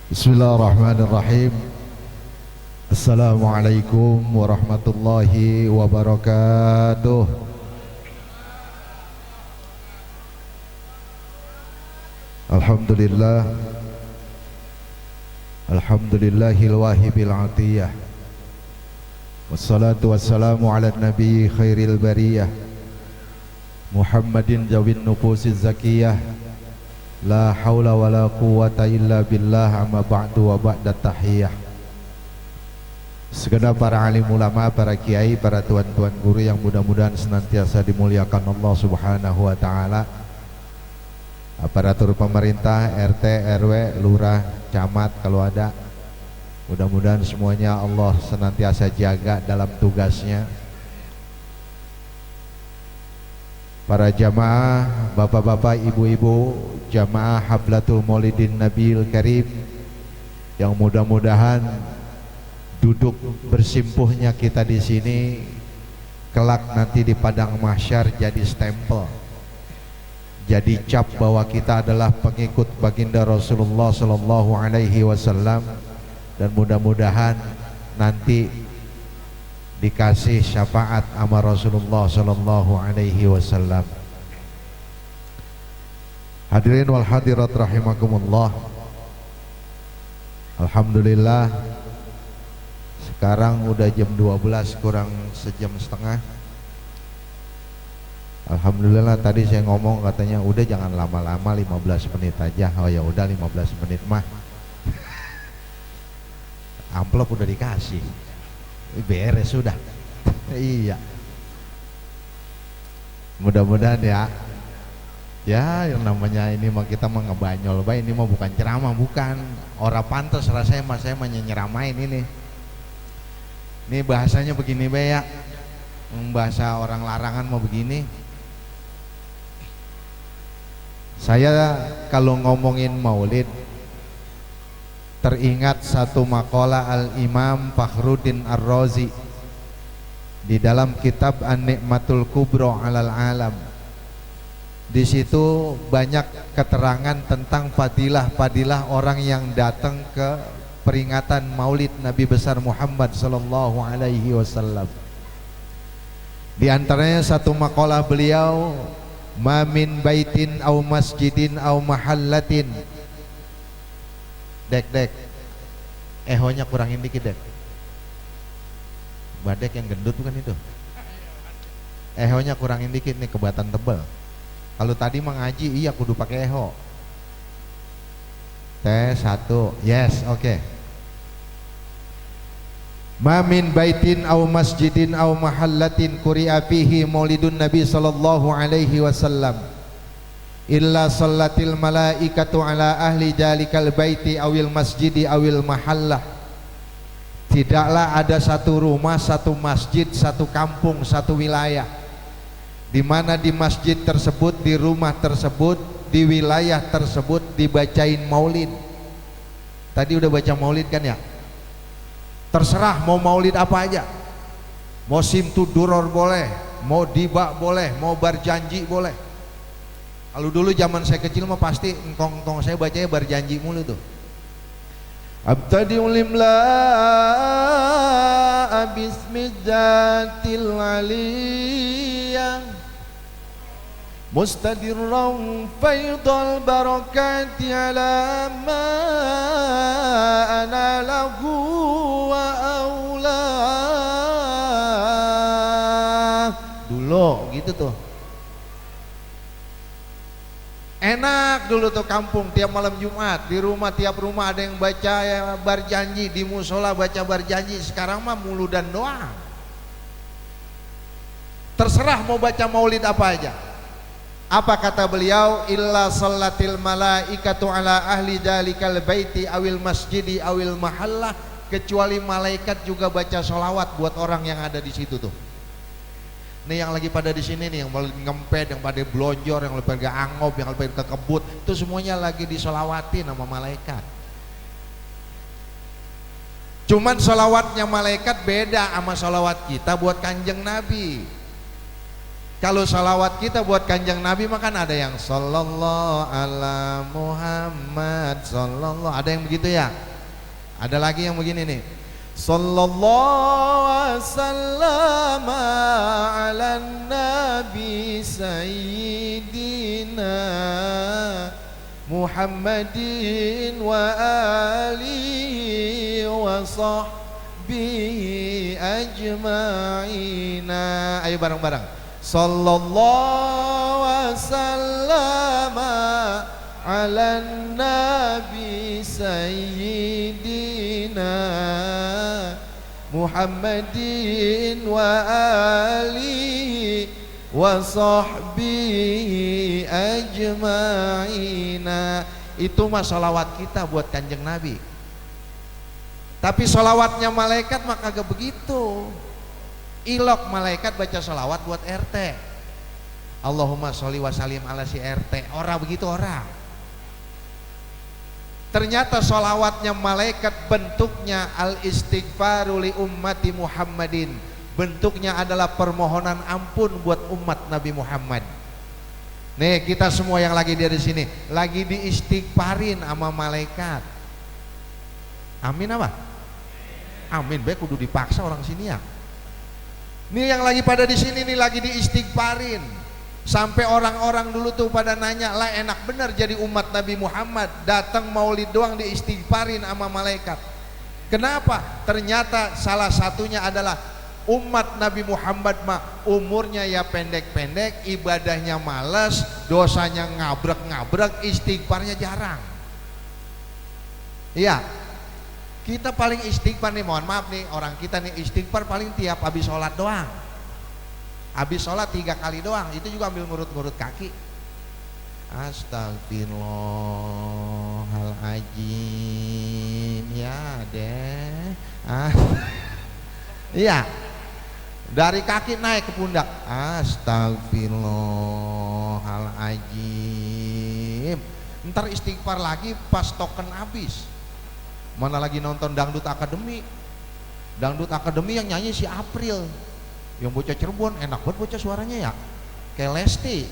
Bismillahirrahmanirrahim. Assalamualaikum warahmatullahi wabarakatuh. Alhamdulillah. Alhamdulillahil wahibil atiyah. Wassalatu wassalamu ala nabi khairil bariyah Muhammadin jawin nufusiz zakiyah. La haula wa la quwata illa billah, amma ba'du wa ba'da tahiyah. Segenap para alim ulama, para kiai, para tuan-tuan guru yang mudah-mudahan senantiasa dimuliakan Allah Subhanahu wa taala. Aparatur pemerintah, RT, RW, lurah, camat kalau ada. Mudah-mudahan semuanya Allah senantiasa jaga dalam tugasnya. Para jamaah, bapak-bapak, ibu-ibu, jamaah Hablatul Maulidin Nabiil Karim yang mudah-mudahan duduk bersimpuhnya kita di sini kelak nanti di padang mahsyar jadi stempel, jadi cap bahwa kita adalah pengikut baginda Rasulullah Sallallahu Alaihi Wasallam, dan mudah-mudahan nanti dikasih syafaat sama Rasulullah Sallallahu Alaihi Wasallam. Hadirin wal hadirat rahimakumullah. Alhamdulillah, sekarang udah jam 12 kurang sejam setengah. Alhamdulillah, tadi saya ngomong katanya udah jangan lama-lama, 15 menit aja. Oh ya udah 15 menit mah. Amplop udah dikasih, beres sudah. Iya, mudah-mudahan ya yang namanya ini mah kita mah ngebanyol bae, ini mah bukan ceramah, bukan ora pantas rasanya mas, saya mah nyeramain ini bahasanya begini bae ya, bahasa orang larangan mau begini. Saya kalau ngomongin maulid teringat satu makalah Al-Imam Fakhruddin Ar-Razi di dalam kitab An-Ni'matul Kubra 'alal Alam. Di situ banyak keterangan tentang fadilah-fadilah orang yang datang ke peringatan Maulid Nabi besar Muhammad sallallahu alaihi wasallam. Di antaranya satu makalah beliau, "Ma min baitin au masjidin au mahallatin." Dek, ehonya kurangin dikit dek. Badek yang gendut bukan itu. Ehonya kurangin dikit nih, kebatan tebel. Kalau tadi mengaji iya kudu pakai eho. Tes 1, yes, oke. Ma min baitin au masjidin au mahallatin quri'a fihi maulidun nabi sallallahu alaihi wasallam illa sallatil malaikatu ala ahli jalikal baiti awil masjidi awil mahallah. Tidaklah ada satu rumah, satu masjid, satu kampung, satu wilayah di mana di masjid tersebut, di rumah tersebut, di wilayah tersebut dibacain maulid. Tadi udah baca maulid kan ya? Terserah mau maulid apa aja, mau simtu duror boleh, mau diba boleh, mau berjanji boleh. Kalau dulu zaman saya kecil mah pasti engkong saya bacanya berjanji mulu tuh. Abtadi'u limla bismidzatil aliyah mustadirran faidal barakati ala ma ana lahu wa aula. Dulu gitu tuh. Enak dulu tuh kampung, tiap malam Jumat di rumah, tiap rumah ada yang baca ya, berjanji, di musola baca berjanji. Sekarang mah mulu dan doang. Terserah mau baca maulid apa aja. Apa kata beliau? Illa sallatil malaikatu ala ahli dalikal baiti awil masjidi awil mahallah, kecuali malaikat juga baca sholawat buat orang yang ada di situ tuh. Nih yang lagi pada di sini nih, yang ngempet, yang pada blonjor, yang pada angop, yang pada kekebut, itu semuanya lagi disolawatin sama malaikat. Cuman sholawatnya malaikat beda sama sholawat kita buat kanjeng Nabi. Kalau salawat kita buat kanjeng Nabi mah kan ada yang sallallahu ala Muhammad sallallahu, ada yang begitu ya. Ada lagi yang begini nih. Sallallahu wasallam ala nabi sayyidina Muhammadin wa alihi wa sahbihi ajma'ina. Ayo bareng-bareng. Sallallahu wasallam ala nabi sayyidina Muhammadin wa alihi wa sahbihi ajma'ina. Itu mah salawat kita buat kanjeng Nabi. Tapi salawatnya malaikat mah kagak begitu. Ilok malaikat baca salawat buat RT. Allahumma sholli wa sallim ala si RT. Ora begitu ora. Ternyata salawatnya malaikat bentuknya al-istighfaru li ummati Muhammadin. Bentuknya adalah permohonan ampun buat umat Nabi Muhammad. Nih kita semua yang lagi di sini lagi diistighfarin sama malaikat. Amin apa? Amin. Baik kudu dipaksa orang sini ya. Nih yang lagi pada di sini nih lagi diistighfarin. Sampai orang-orang dulu tuh pada nanya, lah enak bener jadi umat Nabi Muhammad, datang maulid doang diistighfarin sama malaikat. Kenapa? Ternyata salah satunya adalah umat Nabi Muhammad mah umurnya ya pendek-pendek, ibadahnya malas, dosanya ngabrek-ngabrek, istighfarnya jarang. Iya. Kita paling istighfar nih, mohon maaf nih, orang kita nih istighfar paling tiap habis sholat doang. Habis sholat 3 kali doang, itu juga ambil ngurut-ngurut kaki. Astagfirullahaladzim, ya deh. Iya, dari kaki naik ke pundak. Astagfirullahaladzim. Ntar istighfar lagi pas token habis. Mana lagi nonton Dangdut Akademi. Dangdut Akademi yang nyanyi si April, yang bocah Cirebon, enak banget bocah suaranya ya, kayak Lesti.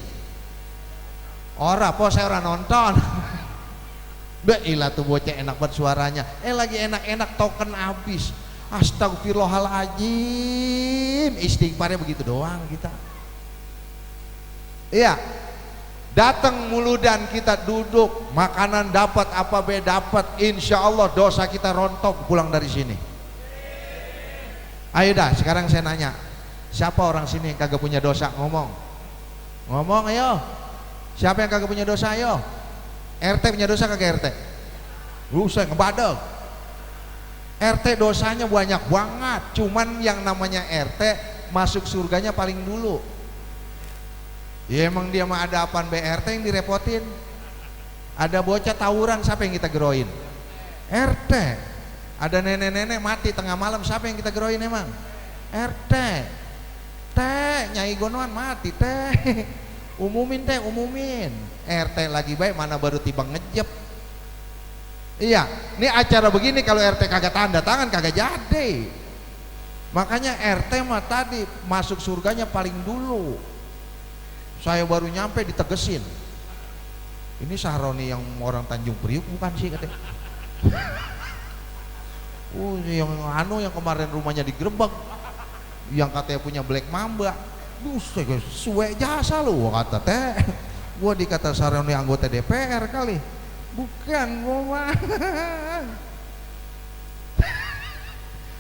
Ora po saya ora nonton. Bailah tuh bocah enak banget suaranya. Lagi enak-enak token habis. Astagfirullahaladzim. Istighfarnya begitu doang kita. Iya. Datang muludan kita duduk, makanan dapat apa be dapat, insya Allah dosa kita rontok pulang dari sini. Ayo dah, sekarang saya nanya, siapa orang sini yang kagak punya dosa? Ngomong ayo. Siapa yang kagak punya dosa ayo? RT punya dosa kagak RT? Usah ngebadeg. RT dosanya banyak banget, cuman yang namanya RT masuk surganya paling dulu. Ya emang dia mah ada apaan BRT yang direpotin. Ada bocah tawuran, siapa yang kita geroin? RT. Ada nenek-nenek mati tengah malam, siapa yang kita geroin emang? RT. Teh Nyai Gonoan mati teh. Umumin teh, umumin. RT lagi baik mana baru tiba ngejep. Iya, ini acara begini kalau RT kagak tanda tangan kagak jadi. Makanya RT mah tadi masuk surganya paling dulu. Saya baru nyampe ditegesin. Ini Sahroni yang orang Tanjung Priuk bukan sih katanya. Yang kemarin rumahnya digerebek, yang katanya punya Black Mamba. Buset, suwe jasa lu kata teh. Gua dikata Sahroni anggota DPR kali. Bukan gua mah.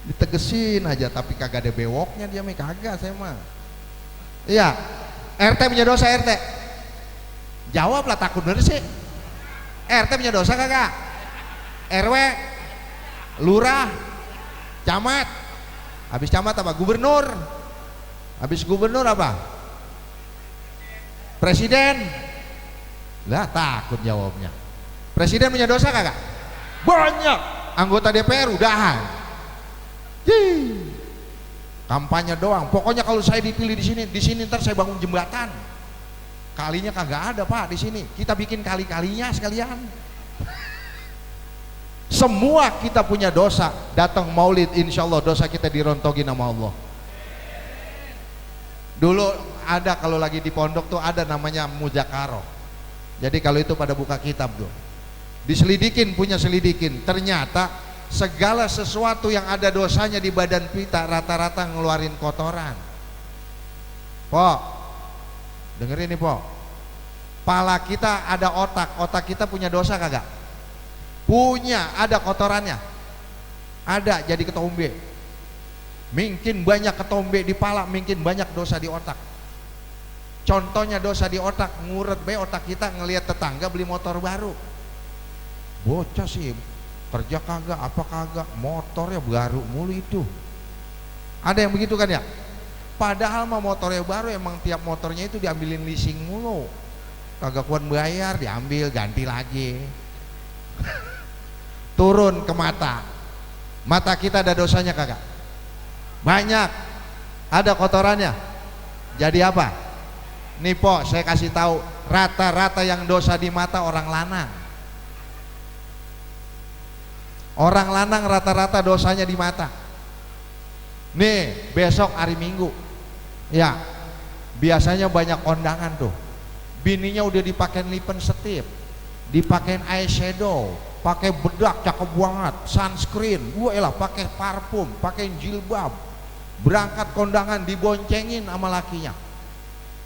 Ditegesin aja tapi kagak ada bewoknya dia mah kagak saya mah. Iya. RT punya dosa RT? Jawablah, takut bener sih. RT punya dosa kagak? RW, lurah, camat. Habis camat apa? Gubernur. Habis gubernur apa? Presiden. Lah takut jawabnya. Presiden punya dosa kagak? Banyak. Anggota DPR udahan. Kampanye doang. Pokoknya kalau saya dipilih di sini ntar saya bangun jembatan. Kalinya kagak ada Pak di sini. Kita bikin kali-kalinya sekalian. Semua kita punya dosa. Datang Maulid, insya Allah dosa kita dirontokin sama Allah. Dulu ada kalau lagi di pondok tuh ada namanya muzakaroh. Jadi kalau itu pada buka kitab tuh, diselidikin, punya selidikin, ternyata segala sesuatu yang ada dosanya di badan kita rata-rata ngeluarin kotoran. Pok, dengerin nih Pok, pala kita ada otak, otak kita punya dosa kagak? Punya, ada kotorannya, ada, jadi ketombe. Mungkin banyak ketombe di pala, mungkin banyak dosa di otak. Contohnya dosa di otak, nguret be otak kita ngelihat tetangga beli motor baru. Bocah sih kerja kagak, apa kagak, motornya baru mulu itu. Ada yang begitu kan ya? Padahal mah motornya baru, emang tiap motornya itu diambilin leasing mulu. Kagak kuat bayar, diambil ganti lagi. Turun ke mata. Mata kita ada dosanya kagak? Banyak. Ada kotorannya. Jadi apa? Nih Po, saya kasih tahu, rata-rata yang dosa di mata orang lanang. Orang lanang rata-rata dosanya di mata. Nih, besok hari Minggu. Ya, biasanya banyak kondangan tuh. Bininya udah dipakein lipstick, dipakein eyeshadow, pakai bedak cakep banget, sunscreen, elah pakai parfum, pakai jilbab. Berangkat kondangan diboncengin sama lakinya.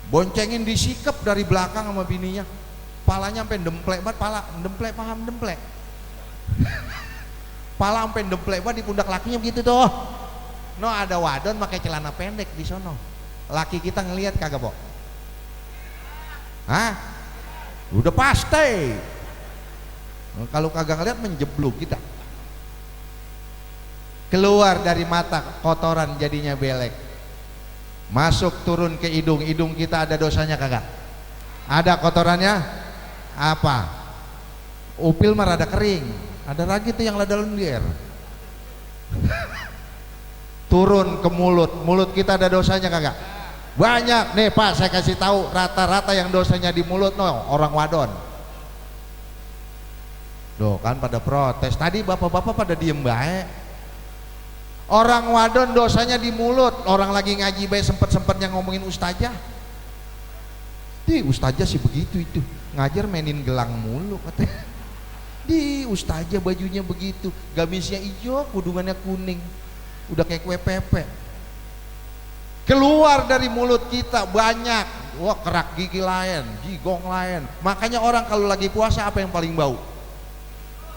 Boncengin disikep dari belakang sama bininya. Palanya sampai demplek banget, pala demplek, paham demplek. Pala sampai demplek banget di pundak lakinya begitu tuh. No, ada wadon pakai celana pendek di sono. Laki kita ngelihat kagak, Pok? Hah? Udah pasti. Kalau kagak ngelihat menjeblok kita. Keluar dari mata kotoran jadinya belek. Masuk turun ke hidung, hidung kita ada dosanya kagak? Ada kotorannya? Apa? Upil mah rada kering, ada lagi tuh yang lada lendir. Turun ke mulut, mulut kita ada dosanya kagak? Banyak. Nih Pak, saya kasih tahu, rata-rata yang dosanya di mulut orang wadon. Doh kan pada protes. Tadi bapak-bapak pada diem baik. Orang wadon dosanya di mulut. Orang lagi ngaji baik sempet-sempetnya ngomongin ustazah. Di ustazah sih begitu itu, ngajar mainin gelang mulu katanya. Di ustazah bajunya begitu, gamisnya hijau, kudungannya kuning, udah kayak kue pepe. Keluar dari mulut kita banyak. Wah, kerak gigi lain, jigong lain. Makanya orang kalau lagi puasa apa yang paling bau?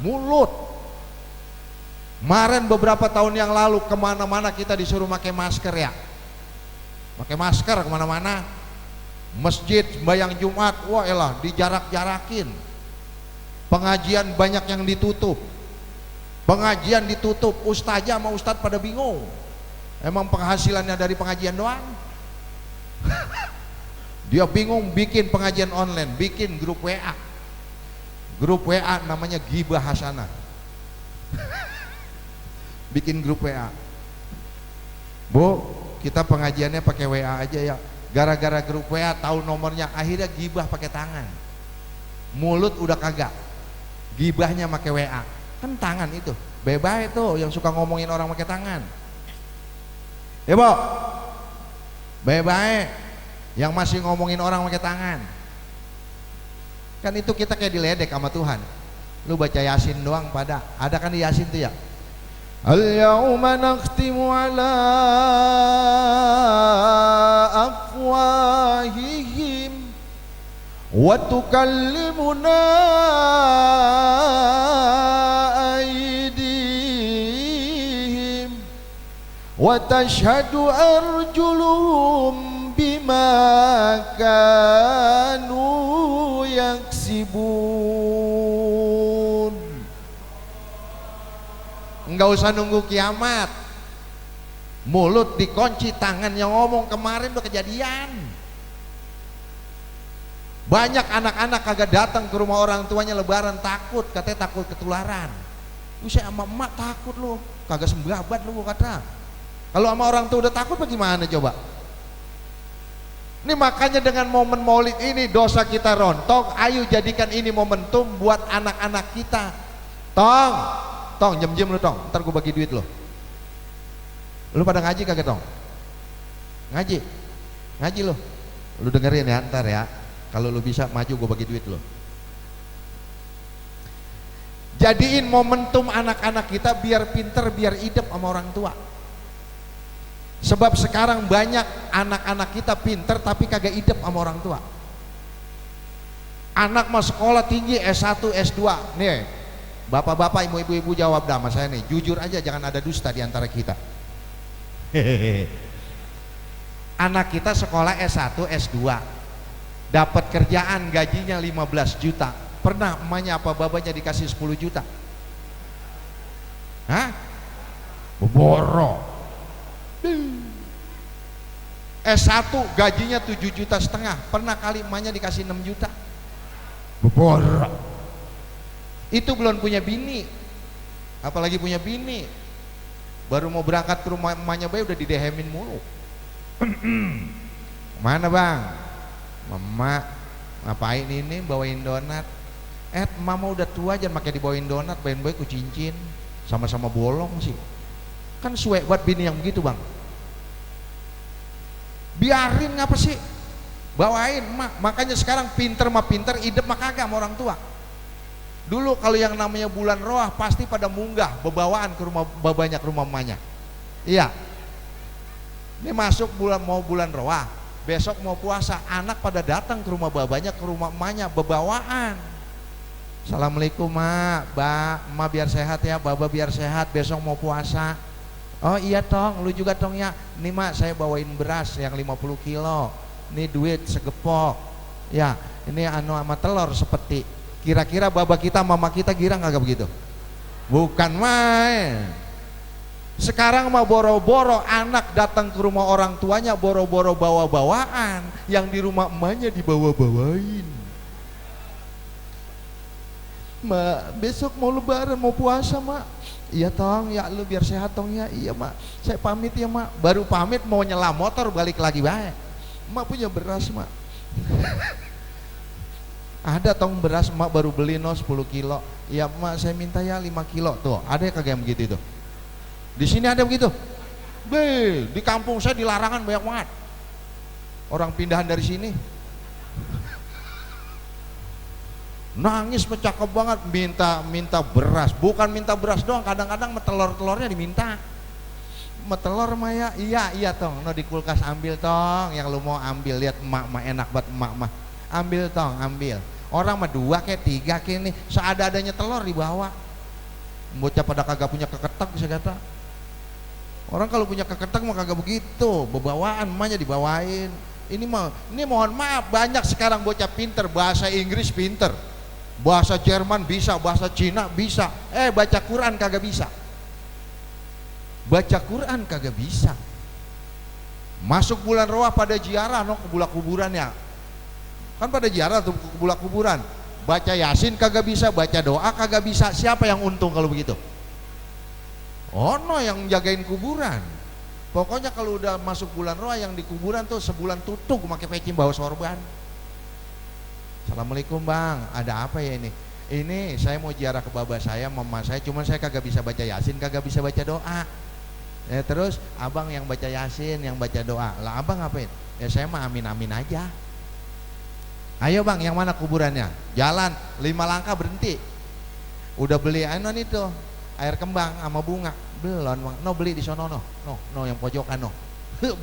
Mulut. Kemarin beberapa tahun yang lalu kemana-mana kita disuruh pakai masker ya, pakai masker kemana-mana. Masjid bayang Jumat, wah elah dijarak-jarakin. Pengajian banyak yang ditutup, pengajian ditutup. Ustazah sama ustadz pada bingung. Emang penghasilannya dari pengajian doang? Dia bingung bikin pengajian online, bikin grup WA. Grup WA namanya Ghibah Hasanah. Bikin grup WA. Bu, kita pengajiannya pakai WA aja ya. Gara-gara grup WA tahu nomornya, akhirnya gibah pakai tangan. Mulut udah kagak. Gibahnya pakai WA. Kan tangan itu. Bebas itu yang suka ngomongin orang pakai tangan. Ya, Bu. Bebas yang masih ngomongin orang pakai tangan. Kan itu kita kayak diledek sama Tuhan. Lu baca Yasin doang pada. Ada kan di Yasin tuh ya? Al-yawma nakhtimu ala afwahihim wa tukallimuna aydihim wa tashhadu arjuluhum bima kanu yaksibun. Enggak usah nunggu kiamat. Mulut dikunci, tangan yang ngomong. Kemarin udah kejadian. Banyak anak-anak kagak datang ke rumah orang tuanya lebaran, takut, katanya takut ketularan. Saya sama emak takut loh, kagak sembabat loh kata. Kalau sama orang tua udah takut bagaimana coba? Ini makanya dengan momen maulid ini dosa kita rontok. Ayo jadikan ini momentum buat anak-anak kita. Tong, jem lu tong, ntar gue bagi duit lo. Lu pada ngaji kagak tong? Ngaji lo. Lu dengerin ya ntar ya. Kalau lu bisa maju gue bagi duit lu. Jadiin momentum anak-anak kita biar pinter, biar idep sama orang tua. Sebab sekarang banyak anak-anak kita pinter tapi kagak idep sama orang tua. Anak mah sekolah tinggi S1, S2. Nih, bapak-bapak, ibu-ibu jawab dah sama saya nih. Jujur aja, jangan ada dusta di antara kita. Anak kita sekolah S1, S2. Dapat kerjaan gajinya 15 juta. Pernah emaknya apa babanya dikasih 10 juta? Hah? Borok. S1 gajinya 7,5 juta. Pernah kali emaknya dikasih 6 juta? Borok. Itu belum punya bini. Apalagi punya bini. Baru mau berangkat ke rumah emaknya bayi udah didehemin mulu. Mana bang? Mama ngapain ini bawain donat? Mama udah tua jangan pakai dibawain donat, bawain bayi ku cincin. Sama-sama bolong sih. Kan suwe buat bini yang begitu bang. Biarin ngapa sih? Bawain mak. Makanya sekarang pinter mah pinter, idep mah kagak sama orang tua. Dulu kalau yang namanya bulan roah pasti pada munggah bebawaan ke rumah babanya, ke rumah emaknya. Iya. Ini masuk bulan roah, besok mau puasa, anak pada datang ke rumah babanya, ke rumah emaknya bebawaan. Assalamualaikum mak, mak biar sehat ya, baba biar sehat, besok mau puasa. Oh iya tong, lu juga tong ya. Nih mak saya bawain beras yang 50 kilo. Nih duit segepok. Ya, ini anu sama telur seperti. Kira-kira baba kita, mama kita girang kagak begitu? Bukan main. Sekarang mah boro-boro anak datang ke rumah orang tuanya boro-boro bawa-bawaan, yang di rumah emaknya dibawa-bawain. Mak, besok mau lebaran, mau puasa mak. Iya tong, ya lu biar sehat tong ya. Iya mak, saya pamit ya mak. Baru pamit mau nyelam motor balik lagi baik. Mak punya beras mak. Ada tong beras mak baru beli 10 kilo. Iya mak saya minta ya 5 kilo. Tuh ada kagak yang begitu itu? Di sini ada begitu? Di kampung saya dilarangan banyak banget. Orang pindahan dari sini. Nangis cakep banget, minta beras. Bukan minta beras doang, kadang-kadang telur-telurnya diminta. Telur Maya, iya tong, no di kulkas ambil tong, yang lu mau ambil, lihat emak enak banget emak mah. Ambil tong, ambil. Orang mah 2 kayak 3 kayak ini, seada-adanya telur dibawa. Bocah pada kagak punya keketek saya kata. Orang kalau punya keketek mah kagak begitu, bebawaan emaknya dibawain. Ini mohon maaf, banyak sekarang bocah pinter, bahasa Inggris pinter, bahasa Jerman bisa, bahasa Cina bisa, baca Quran kagak bisa. Baca Quran kagak bisa. Masuk bulan roah pada ziarah no ke bulak kuburan ya. Kan pada ziarah tuh ke bulak kuburan. Baca Yasin kagak bisa, baca doa kagak bisa. Siapa yang untung kalau begitu? No yang jagain kuburan. Pokoknya kalau udah masuk bulan roah yang di kuburan tuh sebulan tutup pakai peci bawa sorban. Assalamualaikum bang, ada apa ya ini? Ini saya mau ziarah ke baba saya, mama saya, cuman saya kagak bisa baca Yasin, kagak bisa baca doa. Terus abang yang baca Yasin, yang baca doa. Lah abang ngapain? Ya saya mah amin-amin aja. Ayo bang, yang mana kuburannya? Jalan 5 langkah berhenti. Udah beli itu air kembang sama bunga. Belum bang, no beli di sono no yang pojokan no.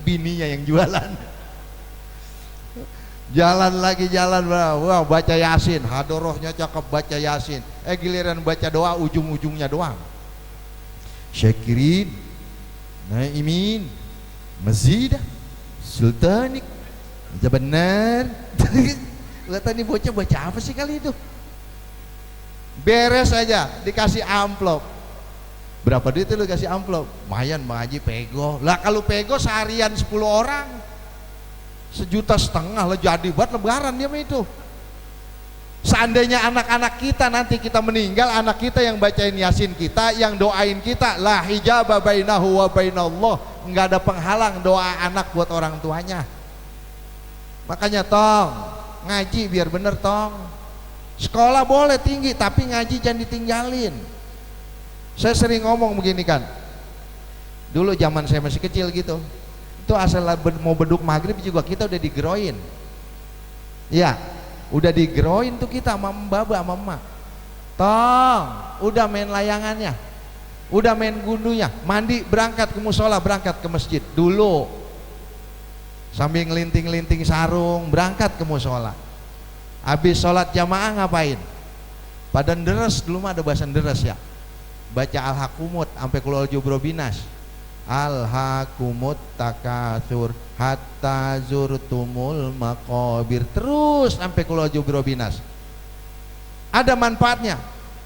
Bininya yang jualan. Jalan lagi wah baca Yasin, hadorohnya cakep baca Yasin. Giliran baca doa ujung-ujungnya doang. Syakirin, naimin, mazidah, sultanik, benar. Lihat tadi bocah baca apa sih kali itu? Beres aja dikasih amplop. Berapa duit lu kasih amplop? Lumayan Bang Haji, pego. Lah kalau pego seharian 10 orang 1,5 juta lah, jadi buat lebaran dia mah itu. Seandainya anak-anak kita nanti kita meninggal, anak kita yang bacain Yasin kita, yang doain kita, la hijaba bainahu wa bainallah, enggak ada penghalang doa anak buat orang tuanya. Makanya tong ngaji biar bener tong. Sekolah boleh tinggi tapi ngaji jangan ditinggalin. Saya sering ngomong begini kan, dulu zaman saya masih kecil gitu, itu asal mau beduk maghrib juga kita udah digeroin. Ya, udah digeroin tuh kita sama mbaba sama emak. Tong, udah main layangannya, udah main gundunya, mandi berangkat ke musola, berangkat ke masjid dulu. Sambil ngelinting-linting sarung, berangkat ke musola. Habis sholat jamaah ngapain? Pada deres, dulu mah ada bahasa deres ya. Baca Al-Hakumut sampai Qul A'udzu binas. Al-Hakumut takatsur hatta zurtumul maqabir, terus sampai Qul A'udzu binas. Ada manfaatnya.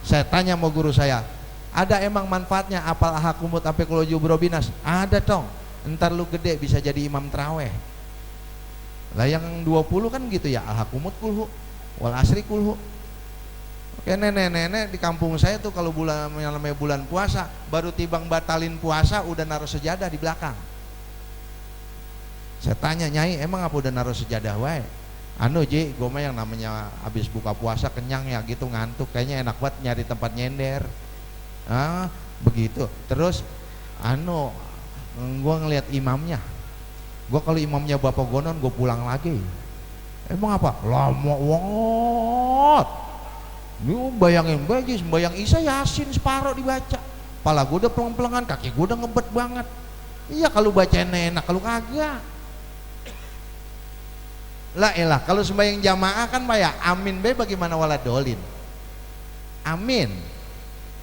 Saya tanya sama guru saya, ada emang manfaatnya apal Al-Hakumut sampai Qul A'udzu binas? Ada tong. Entar lu gede bisa jadi imam taraweh. Lah yang 20 kan gitu ya, Al-Hakumut kulhu wal asri kulhu. Oke, nenek-nenek di kampung saya tuh kalau bulan namanya bulan puasa, baru tibang batalin puasa udah naruh sejadah di belakang. Saya tanya, Nyai emang apa udah naruh sejadah wae? Anu Ji, gue mah yang namanya habis buka puasa kenyang ya gitu, ngantuk, kayaknya enak banget nyari tempat nyender. Ah, begitu. Terus anu gue ngeliat imamnya, gue kalau imamnya Bapak Gonon gue pulang lagi. Emang apa? Lama banget. Lu bayangin bagi sembayang Isya Yasin separuh dibaca. Pala gue udah peleng-pelengan, kaki gue udah ngebet banget. Iya kalau bacain enak, kalau kagak. Lah elah, kalau sembayang jamaah kan ya amin be bagaimana waladolin. Amin.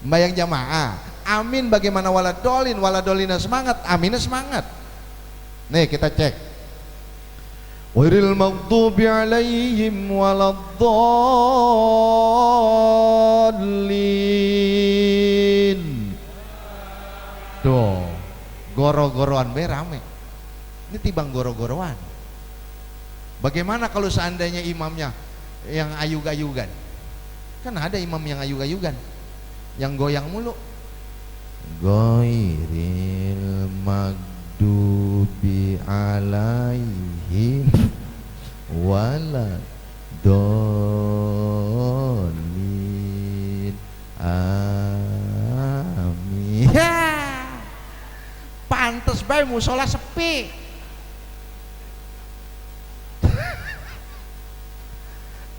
Sembayang jamaah. Amin bagaimana waladolin, waladolina semangat, aminnya semangat. Nih kita cek. Ghairil maghdubi alaihim waladdallin. Tuh, goro-goroan be rame. Ini tibang goro-goroan. Bagaimana kalau seandainya imamnya yang ayug-ayugan? Kan ada imam yang ayug-ayugan, yang goyang mulu. Ghairil maghdubi alaihim waladdallin. Amin. Pantes bae musola sepi.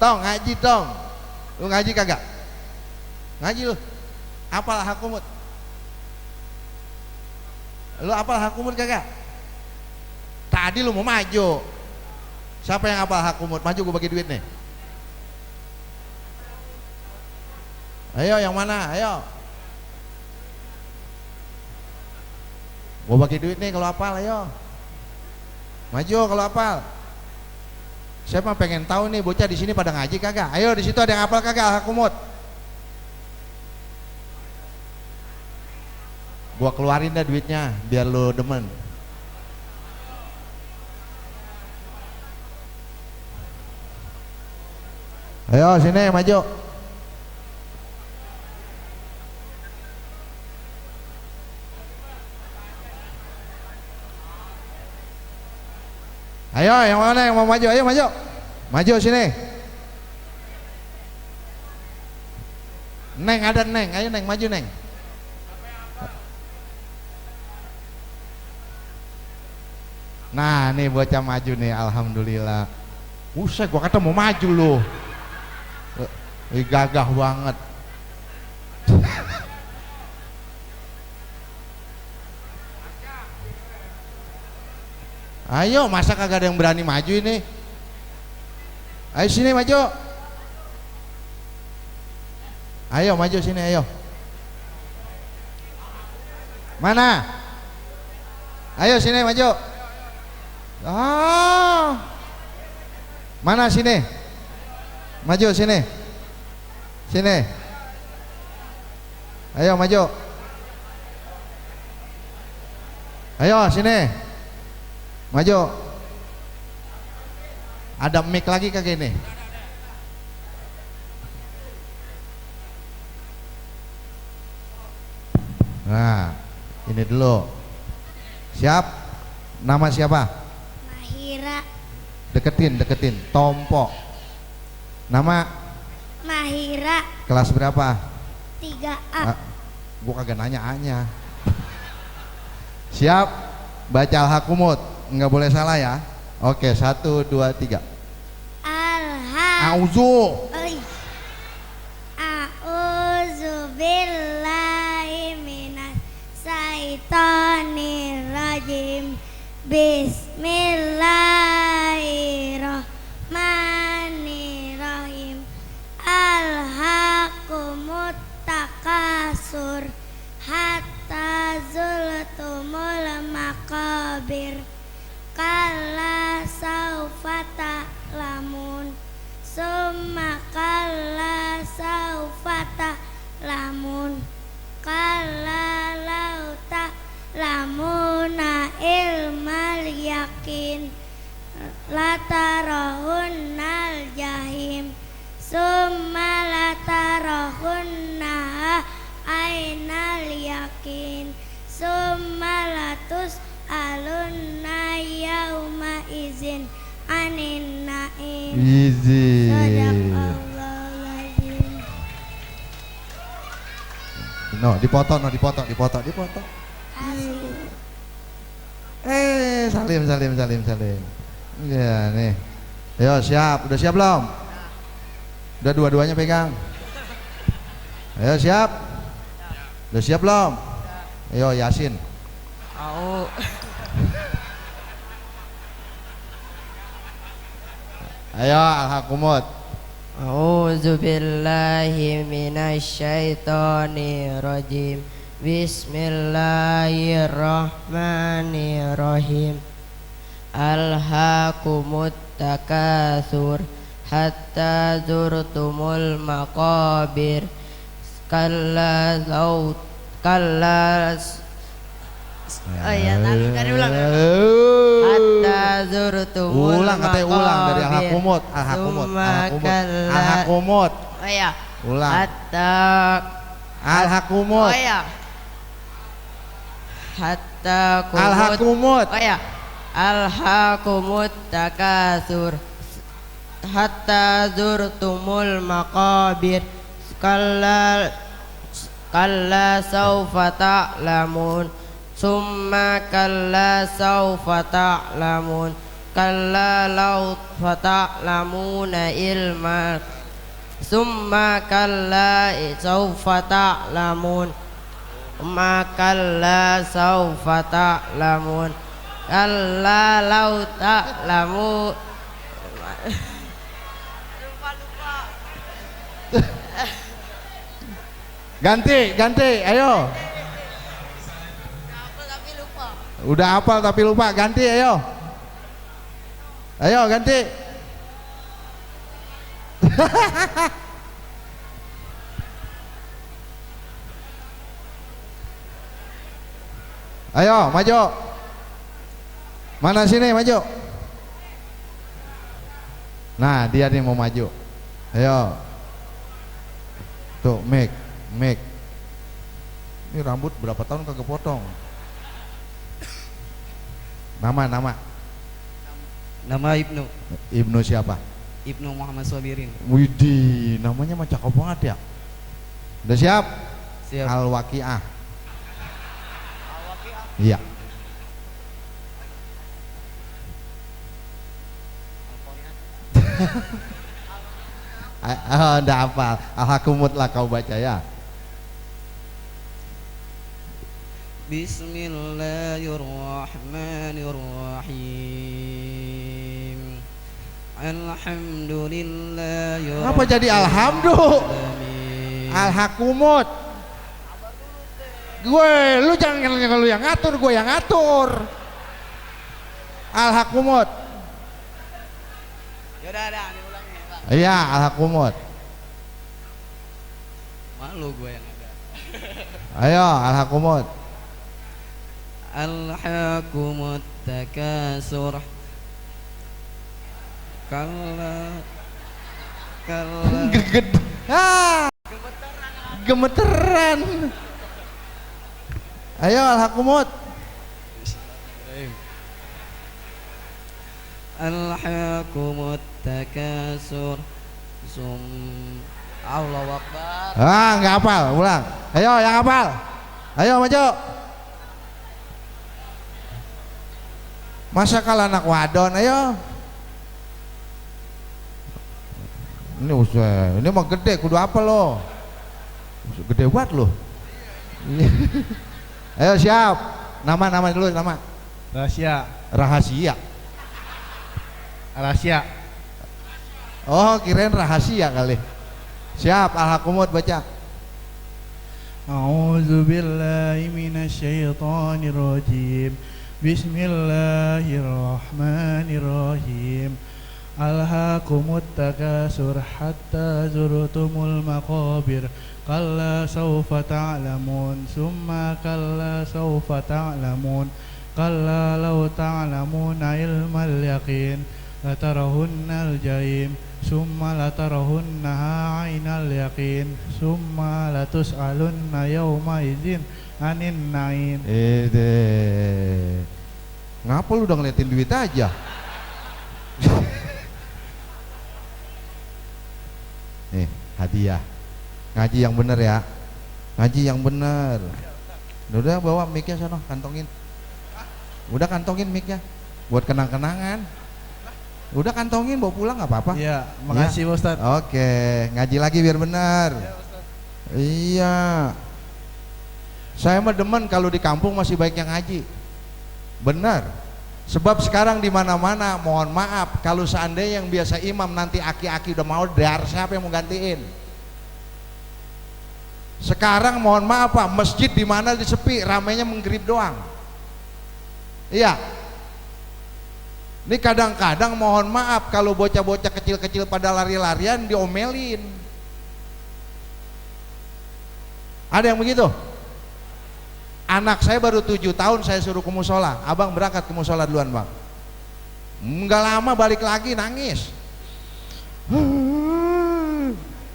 Tong ngaji tong. Lu ngaji kagak? Ngaji lu. Apal Hakumut? Lu apal Hakumut kagak? Tadi lu mau maju. Siapa yang apal Hakumut? Maju gue bagi duit nih. Ayo yang mana? Ayo. Gue bagi duit nih kalau apal, ayo. Maju kalau apal. Siapa pengen tahu nih bocah di sini pada ngaji kagak? Ayo di situ ada yang apal kagak Al-Hakumut? Gua keluarin dah duitnya biar lo demen. Ayo sini maju. Ayo yang mana yang mau maju? Ayo maju. Maju sini. Neng ada Neng, ayo Neng maju Neng. Nah nih bocah maju nih, alhamdulillah. Usai gua kata mau maju loh. Gagah banget. Ayo, masa kagak ada yang berani maju ini? Ayo sini maju. Ayo maju sini, ayo. Mana? Ayo sini maju. Ah. Mana sini? Maju sini. Sini. Ayo maju. Ayo sini. Maju. Ada mic lagi kagak ini? Nah, ini dulu. Siap? Nama siapa? Mahira. Deketin. Tompo. Nama? Mahira. Kelas berapa? 3A. Gua kagak nanya A-nya. Siap? Baca Al-Hakumut. Nggak boleh salah ya. Oke, 1, 2, 3. Al Auzu. A'udzu billahi minas syaitonir rajim. Bismillahirrahmanirrahim. Alhaqumut takasur hatta zultumul maqabir. Kalla saufa ta'lamun summa kalla saufa ta'lamun kalla lau ta'lamuna ilmal yakin latarohunnal jahim summa latarohunnaha ainal yakin summa latus alunna yauma izin anin naim. Izin. Sadaqallahul No, dipotong. Salim. Ya nih. Ayo siap, udah siap belum? Udah dua-duanya pegang. Ayo siap. Udah siap belum? Ayo Yasin. Ayo Al-Hakumut. A'udzu billahi minasy syaithanir rajim. Bismillahirrahmanirrahim. Alhaakumut takatsur hatta zurtumul maqabir. Kalla ulang. Hatta zurtumul Ulang katanya ulang dari Al-Hakumut. Al-Hakumut. Oh ya. Ulang. Hatta Al-Hakumut. Oh ya. Hatta kumut. Al-Hakumut. Oh ya. Alhaakumut takatsur hatta zurtumul maqabir. Kalla saufa ta'lamun summa kalla saufa ta'lamun kalla law ta'lamuna ilma summa kalla saufa ta'lamun summa kalla saufa ta'lamun kalla law ta'lamun. Ganti, ayo. Udah hafal tapi lupa, ganti ayo. Ayo ganti. Ayo maju. Mana sini maju. Nah dia nih mau maju. Ayo. Tuh make. Ini rambut berapa tahun kagak potong? Nama Ibnu. Ibnu siapa? Ibnu Muhammad Sabirin. Widih, namanya mah cakep banget ya. Udah siap? Siap. Al-Waqiah. Iya. Udah hafal. Al-Hakumut lah kau baca ya. Bismillahirrahmanirrahim. Alhamdulillahi. Apa jadi alhamdulillah? Al-Hakumut. Lu jangan lu yang ngatur, gue yang ngatur. Al-Hakumut. Yaudah, diulangi, Pak. Iya, Al-Hakumut. Malu gue yang ada. Ayo, Al-Hakumut. Alhaakumut takasur. Kalla. Gemeteran. Ayo Al-Hakumut. Alhaakumut takasur. Allahu Akbar. Nggak hafal, ulang. Ayo yang hafal. Ayo maju. Masa kalau anak wadon, ayo. Ini usah, ini mah gede, kudu apa lo? Gede banget lo. Ayo siap. Nama dulu nama. Rahasia. Rahasia. Rahasia. Oh, kirain rahasia kali. Siap, Al-Hakumut baca. A'udzu billahi minasyaitonir rajim. Bismillahirrahmanirrahim. Alhaakumut takasur hatta zurtumul maqabir. Kalla sawfa ta'lamun, summa kalla sawfa ta'lamun. Kalla law ta'lamuna ilmal yaqin, latarahunnal jahim, summa latarahunnaha 'ainal yaqin, summa latus'alunna yawma idzin 'anin na'im. Ngapa lu udah ngeliatin duit aja? Nih, hadiah. Ngaji yang bener ya. Ngaji yang bener. Udah bawa mic-nya sono, kantongin. Udah kantongin mic-nya buat kenang-kenangan. Udah kantongin bawa pulang nggak apa-apa. Iya, makasih ya. Ustaz. Oke, ngaji lagi biar benar. Iya. Saya mah demen kalau di kampung masih baik yang ngaji. Benar. Sebab sekarang di mana-mana, mohon maaf, kalau seandainya yang biasa imam nanti aki-aki udah mau dar, siapa yang mau gantiin? Sekarang mohon maaf Pak, masjid di mana disepi, ramainya menggrib doang. Iya. Ini kadang-kadang mohon maaf kalau bocah-bocah kecil-kecil pada lari-larian diomelin. Ada yang begitu? Anak saya baru 7 tahun saya suruh ke musola. Abang berangkat ke musola duluan bang. Enggak lama balik lagi nangis.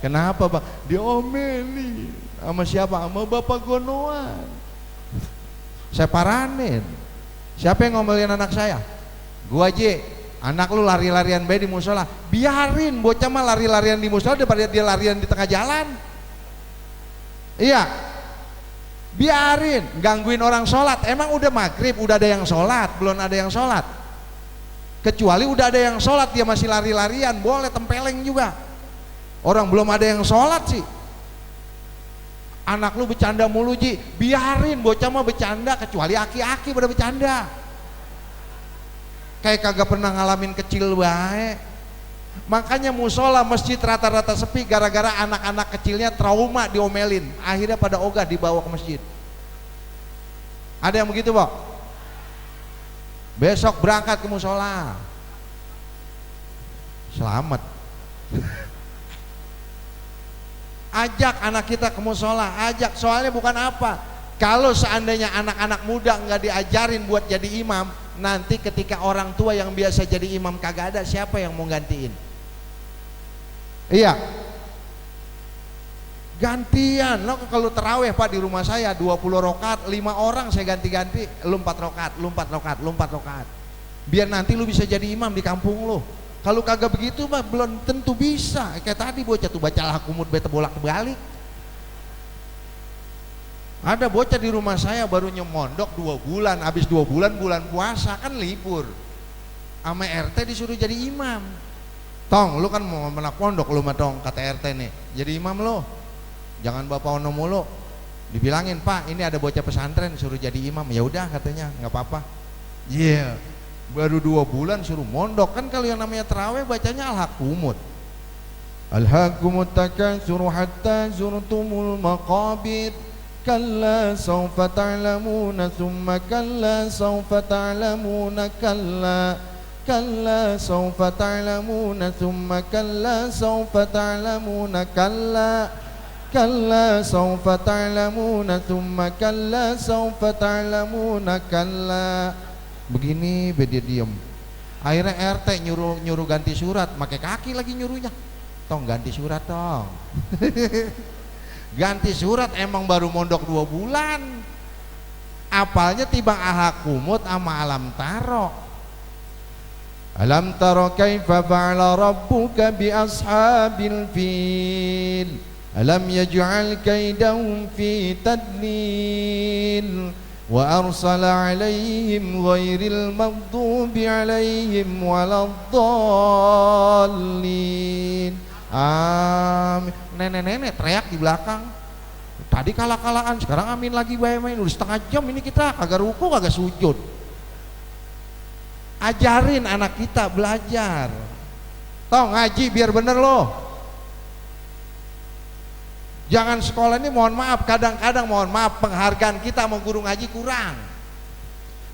Kenapa bang? Diomeli. Sama siapa? Sama bapak gonoan. Saya paranin. Siapa yang ngomelin anak saya? Gua aja. Anak lu lari-larian bayi di musola. Biarin bocah mah lari-larian di musola daripada dia larian di tengah jalan. Iya. Biarin, gangguin orang sholat. Emang udah maghrib, udah ada yang sholat, belum ada yang sholat. Kecuali udah ada yang sholat dia masih lari-larian, boleh tempeleng juga. Orang belum ada yang sholat sih. Anak lu bercanda mulu Ji, biarin bocah mah bercanda, kecuali aki-aki pada bercanda. Kayak kagak pernah ngalamin kecil baik. Makanya musola masjid rata-rata sepi gara-gara anak-anak kecilnya trauma diomelin, akhirnya pada ogah dibawa ke masjid. Ada yang begitu Pak? Besok berangkat ke musola, selamat. Ajak anak kita ke musola, ajak. Soalnya bukan apa, kalau seandainya anak-anak muda nggak diajarin buat jadi imam, nanti ketika orang tua yang biasa jadi imam kagak ada, siapa yang mau gantiin? Iya, gantian. Lo kalau terawih Pak di rumah saya 20 rakaat, 5 orang saya ganti-ganti. Lu 4 rakaat, lu 4 rakaat, lu 4 rakaat. Biar nanti lu bisa jadi imam di kampung lu. Kalau kagak begitu mah belum tentu bisa. Kayak tadi bocah tuh baca Al-Hakumut beta bolak-balik. Ada bocah di rumah saya baru nyemondok 2 bulan, habis 2 bulan bulan puasa kan libur. Sama RT disuruh jadi imam. Tong, lu kan mau menak pondok lu mah tong, kata RT nih. Jadi imam lo. Jangan bapak ono mulu. Dibilangin, "Pak, ini ada bocah pesantren suruh jadi imam." Ya udah katanya, nggak apa-apa. Iya. Yeah. Baru 2 bulan suruh mondok. Kan kalau yang namanya tarawih bacanya Al-Hakumut. Al-Hakumut takasur hatta zurtumul maqabir. Kalla sawfa ta'lamuna thumma kalla sawfa ta'lamuna kalla. Kalla sawfa ta'lamuna thumma kalla sawfa ta'lamuna kalla. Kalla sawfa ta'lamuna thumma kalla sawfa ta'lamuna kalla. Begini dia diem. Akhirnya RT nyuruh ganti surat, pakai kaki lagi nyuruhnya. Tong ganti surat tong. Ganti surat emang baru mondok 2 bulan. Apalnya tiba Al-Hakumut sama Alam Taro. Alam taro kaifa fa'ala rabbuka bi ashabil fil. Alam yaj'al kaidahum fi tadlil. Wa arsala alaihim ghairil maghdubi alaihim waladdallin. Amin. Nenek-nenek teriak di belakang. Tadi kalah-kalahan, sekarang amin lagi main. Udah setengah jam ini kita kagak ruku kagak sujud. Ajarin anak kita belajar. Toh ngaji biar bener loh. Jangan sekolah ini mohon maaf, kadang-kadang mohon maaf penghargaan kita sama guru ngaji kurang.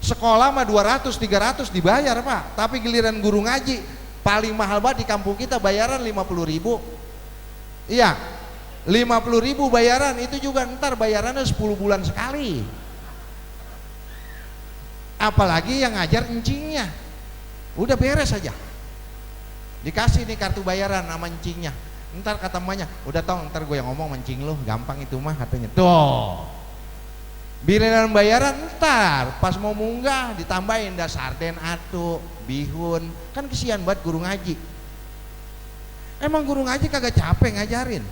Sekolah mah 200 300 dibayar Pak, tapi giliran guru ngaji paling mahal banget di kampung kita bayaran 50.000. Iya, 50.000 bayaran, itu juga ntar bayarannya 10 bulan sekali. Apalagi yang ngajar encingnya, udah beres aja, dikasih nih kartu bayaran sama encingnya. Ntar kata emaknya, udah tong ntar gue yang ngomong mencing lu, gampang itu mah katanya. Tuh biliran bayaran ntar pas mau munggah ditambahin dah sarden atu, bihun, kan kesian banget guru ngaji. Emang guru ngaji kagak capek ngajarin?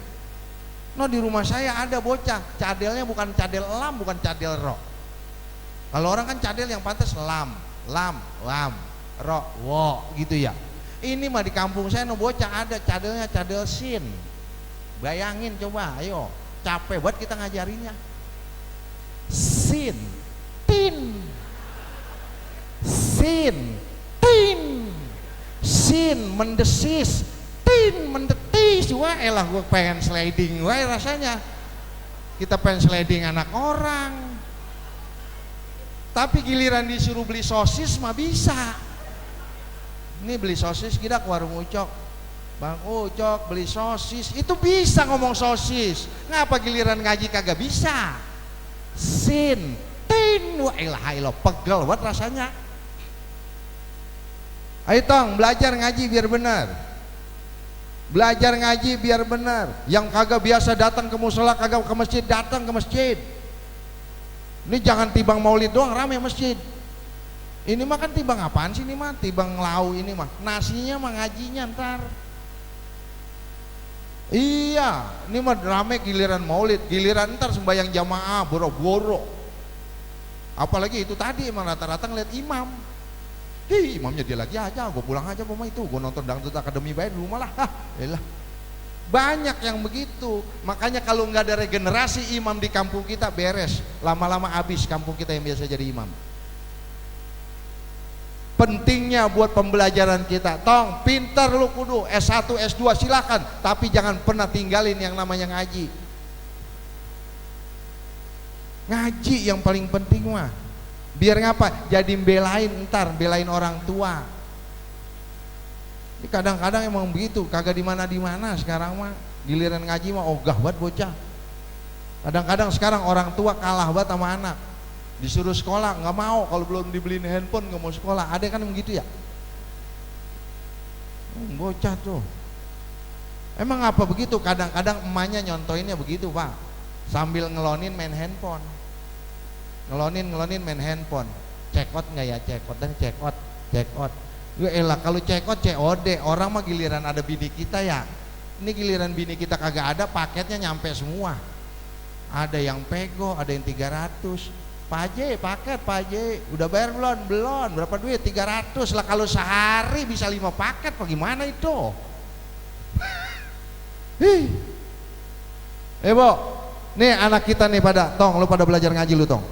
No, di rumah saya ada bocah, cadelnya bukan cadel lam, bukan cadel ro. Kalau orang kan cadel yang pantas lam, ro, wo gitu ya. Ini mah di kampung saya no bocah ada cadelnya cadel sin. Bayangin coba, ayo, capek banget kita ngajarinnya. Sin, tin, sin, tin, sin mendesis, tin mendetis. Wah elah gue pengen sliding, wah rasanya kita pengen sliding anak orang. Tapi giliran disuruh beli sosis mah bisa. Ini beli sosis kita ke warung Ucok, Bang Ucok beli sosis, itu bisa ngomong sosis. Ngapa giliran ngaji kagak bisa? Sin, tin, wah ilah pegel buat rasanya. Ayo tong belajar ngaji biar benar. Belajar ngaji biar benar. Yang kagak biasa datang ke musola, kagak ke masjid, datang ke masjid. Ini jangan tibang maulid doang rame masjid. Ini mah kan tibang apaan sih ini mah? Tibang lau ini mah. Nasinya mah ngajinya ntar. Iya, ini mah rame giliran maulid, giliran ntar sembahyang jamaah boro-boro. Apalagi itu tadi emang rata-rata ngeliat imam. Hi, imamnya dia lagi aja, gue pulang aja mama itu, gue nonton dangdut akademi baik di rumah lah. Elah. Banyak yang begitu. Makanya kalau nggak ada regenerasi imam di kampung kita beres, lama-lama habis kampung kita yang biasa jadi imam. Pentingnya buat pembelajaran kita, tong pinter lu kudu S1 S2 silakan, tapi jangan pernah tinggalin yang namanya ngaji. Ngaji yang paling penting mah, biar ngapa? Jadi belain orang tua. Ini kadang-kadang emang begitu, kagak di mana sekarang mah, giliran ngaji mah ogah banget bocah. Kadang-kadang sekarang orang tua kalah banget sama anak. Disuruh sekolah nggak mau, kalau belum dibeliin handphone nggak mau sekolah. Ada kan begitu ya? Bocah tuh. Emang apa begitu? Kadang-kadang emaknya nyontoinnya begitu Pak, sambil ngelonin main handphone. Ngelonin main handphone. Cekot nggak ya? Cekot dan cekot. Ya elah, kalau cekot COD, orang mah giliran ada bini kita ya. Ini giliran bini kita kagak ada, paketnya nyampe semua. Ada yang pego, ada yang 300. Pak Haji, paket Pak Haji, udah bayar belum? Berapa duit? 300 lah. Kalau sehari bisa 5 paket, bagaimana itu? Bo, nih anak kita nih pada, tong lu pada belajar ngaji lu tong.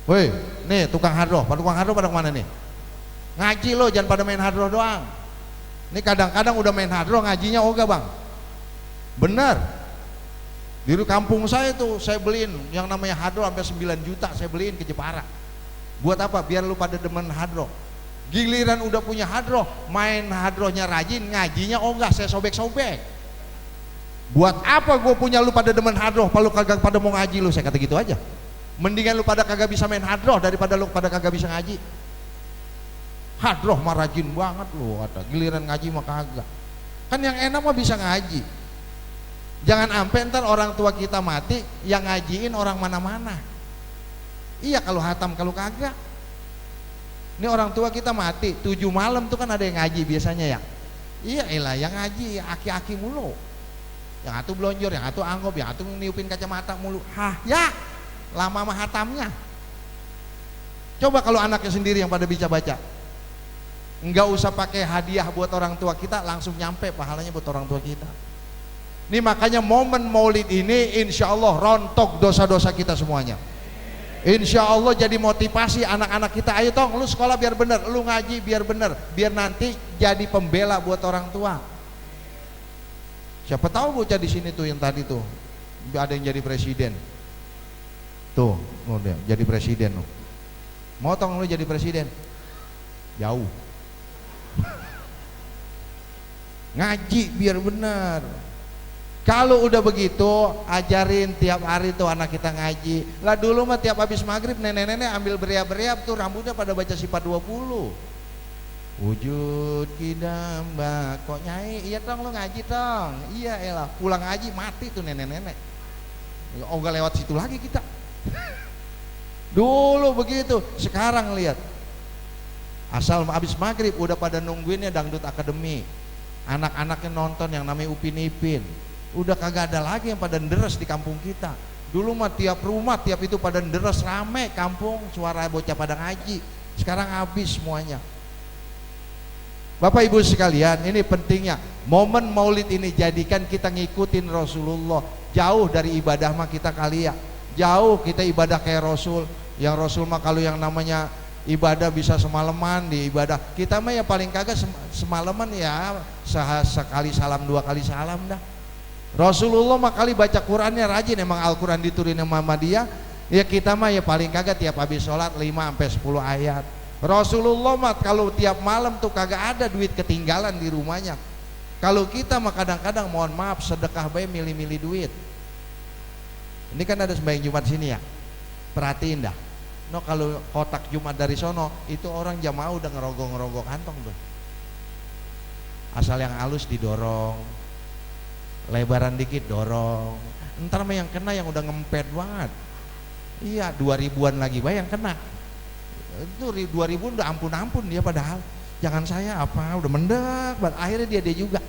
Woi, nih tukang hadroh pada kemana nih? Ngaji lo, jangan pada main hadroh doang. Ini kadang-kadang udah main hadroh ngajinya ogah bang. Bener. Di kampung saya tuh saya beliin yang namanya hadroh sampai 9 juta saya beliin ke Jepara. Buat apa? Biar lu pada demen hadroh. Giliran udah punya hadroh, main hadrohnya rajin, ngajinya ogah saya sobek-sobek. Buat apa gue punya lu pada demen hadroh, kalau kagak pada mau ngaji lu, saya kata gitu aja. Mendingan lu pada kagak bisa main hadroh daripada lu pada kagak bisa ngaji. Hadroh mah rajin banget lu kata, giliran ngaji mah kagak. Kan yang enak mah bisa ngaji. Jangan sampai ntar orang tua kita mati yang ngajiin orang mana-mana. Iya kalau hatam, kalau kagak. Ini orang tua kita mati 7 malam tuh kan ada yang ngaji biasanya ya. Iya elah yang ngaji aki-aki mulu. Yang atu blonjor, yang atu anggop, yang atu niupin kacamata mulu. Hah ya, lama mah hatamnya. Coba kalau anaknya sendiri yang pada bisa baca. Enggak usah pakai hadiah buat orang tua kita, langsung nyampe pahalanya buat orang tua kita. Ini makanya momen maulid ini insya Allah rontok dosa-dosa kita semuanya. Insya Allah jadi motivasi anak-anak kita, ayo tong lu sekolah biar bener, lu ngaji biar bener, biar nanti jadi pembela buat orang tua. Siapa tahu bocah di sini tuh yang tadi tuh ada yang jadi presiden. Tuh, udah jadi presiden loh. Mau tong lu jadi presiden? Jauh. Ngaji biar benar. Kalau udah begitu, ajarin tiap hari tuh anak kita ngaji. Lah dulu mah tiap habis maghrib nenek-nenek ambil beriap-beriap tuh rambutnya pada baca sifat 20. Wujud kidamba, kok nyai? Iya tong lu ngaji tong. Iya elah, pulang ngaji mati tuh nenek-nenek. Oh gak lewat situ lagi kita. Dulu begitu, sekarang lihat. Asal habis maghrib udah pada nungguinnya dangdut akademi. Anak-anaknya nonton yang namanya Upin Ipin. Udah kagak ada lagi yang pada nderes di kampung kita. Dulu mah tiap rumah tiap itu pada nderes, rame kampung, suara bocah pada ngaji. Sekarang habis semuanya. Bapak Ibu sekalian, ini pentingnya momen maulid ini, jadikan kita ngikutin Rasulullah. Jauh dari ibadah mah kita kali ya, jauh kita ibadah kayak Rasul. Yang Rasul mah kalau yang namanya ibadah bisa semalaman di ibadah, kita mah ya paling kagak semalaman ya sekali salam, 2 kali salam dah. Rasulullah mah kali baca Qurannya rajin, emang Al-Quran diturunin sama dia. Ya kita mah ya paling kagak tiap habis sholat 5-10 ayat. Rasulullah mah kalau tiap malam tuh kagak ada duit ketinggalan di rumahnya. Kalau kita mah kadang-kadang mohon maaf sedekah bae milih-milih duit. Ini kan ada sembahyang Jumat sini ya, perhatiin dah. No kalau kotak Jumat dari sono itu orang jamaah udah ngerogoh kantong tuh. Asal yang halus didorong, lebaran dikit dorong. Entar mah yang kena yang udah ngempet banget. Iya 2000-an lagi bayang kena. Itu 2000 udah ampun-ampun dia, padahal jangan saya apa udah mendek banget. Akhirnya dia juga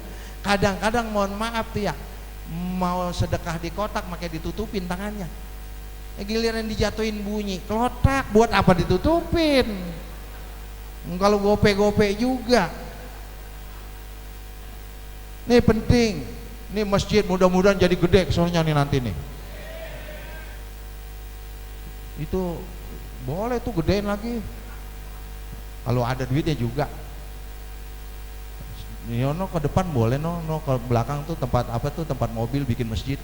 kadang-kadang mohon maaf tuh ya, mau sedekah di kotak makanya ditutupin tangannya. Giliran dijatuhin bunyi kelotak, buat apa ditutupin? Kalau gope-gope juga. Nih penting, nih masjid mudah-mudahan jadi gede soalnya nih nanti nih. Itu boleh tuh gedein lagi. Kalau ada duitnya juga. No ke depan boleh, no ke belakang tuh tempat apa tuh, tempat mobil bikin masjid.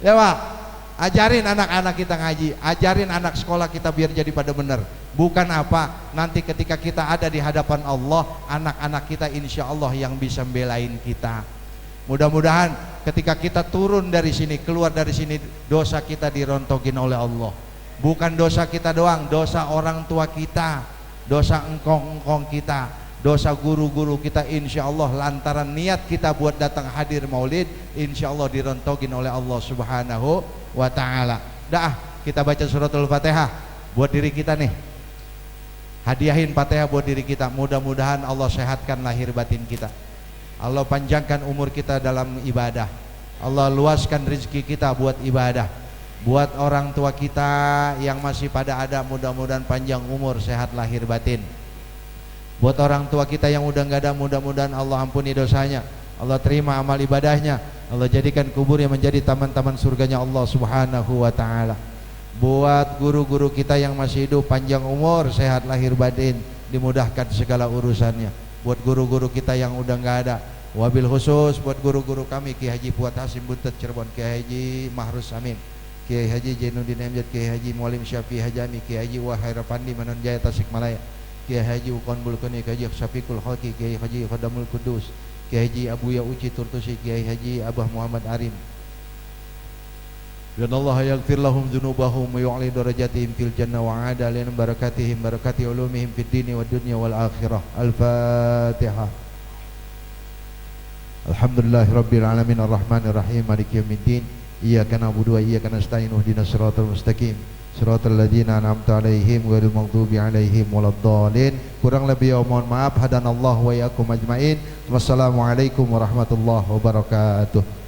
Ya Pak, ajarin anak-anak kita ngaji, ajarin anak sekolah kita biar jadi pada benar. Bukan apa, nanti ketika kita ada di hadapan Allah, anak-anak kita insya Allah yang bisa membelain kita. Mudah-mudahan ketika kita turun dari sini, keluar dari sini, dosa kita dirontokin oleh Allah. Bukan dosa kita doang, dosa orang tua kita, dosa engkong-engkong kita, dosa guru-guru kita, insya Allah lantaran niat kita buat datang hadir maulid, insya Allah dirontokin oleh Allah subhanahu wa ta'ala. Dah kita baca suratul Fatihah buat diri kita nih, hadiahin Fatihah buat diri kita. Mudah-mudahan Allah sehatkan lahir batin kita, Allah panjangkan umur kita dalam ibadah, Allah luaskan rezeki kita buat ibadah. Buat orang tua kita yang masih pada ada, mudah-mudahan panjang umur, sehat lahir batin. Buat orang tua kita yang udah nggak ada, mudah-mudahan Allah ampuni dosanya, Allah terima amal ibadahnya, Allah jadikan kuburnya menjadi taman-taman surganya Allah subhanahu wa ta'ala. Buat guru-guru kita yang masih hidup, panjang umur, sehat lahir batin, dimudahkan segala urusannya. Buat guru-guru kita yang udah nggak ada, wabil khusus buat guru-guru kami, Kiai Haji Fuad Hasim Buntet Cirebon, Kiai Haji Mahrus Amin, Kiai Haji Jainuddin Amjad, Kiai Haji Mualim Syafi'i Hajami, Kiai Haji Wahai Rafandi Manonjaya Tasikmalaya, Kiai Haji Ukon Bulkoni, Kiai Haji Syafiqul Khalqi, Kiai Haji Khadamul Kudus, Kiai Haji Abu Yauci Turtusi, Kiai Haji Abah Muhammad Arim. Ya Allah yaghfir lahum dzunubahum wa yu'li darajatihim fil jannah wa adalin barakatihim barakati ulumihim fid dini wad dunya wal akhirah. Al-Fatihah. Alhamdulillahirabbil alamin arrahmanir rahim maliki yaumiddin. Iyyaka na'budu wa iyyaka nasta'in ihdinas siratal mustaqim siratal ladzina an'amta 'alaihim ghairil maghdubi 'alaihim waladdallin. Kurang lebih mohon maaf, hadanallahu wa iyyakum ajmain. Wassalamualaikum warahmatullahi wabarakatuh.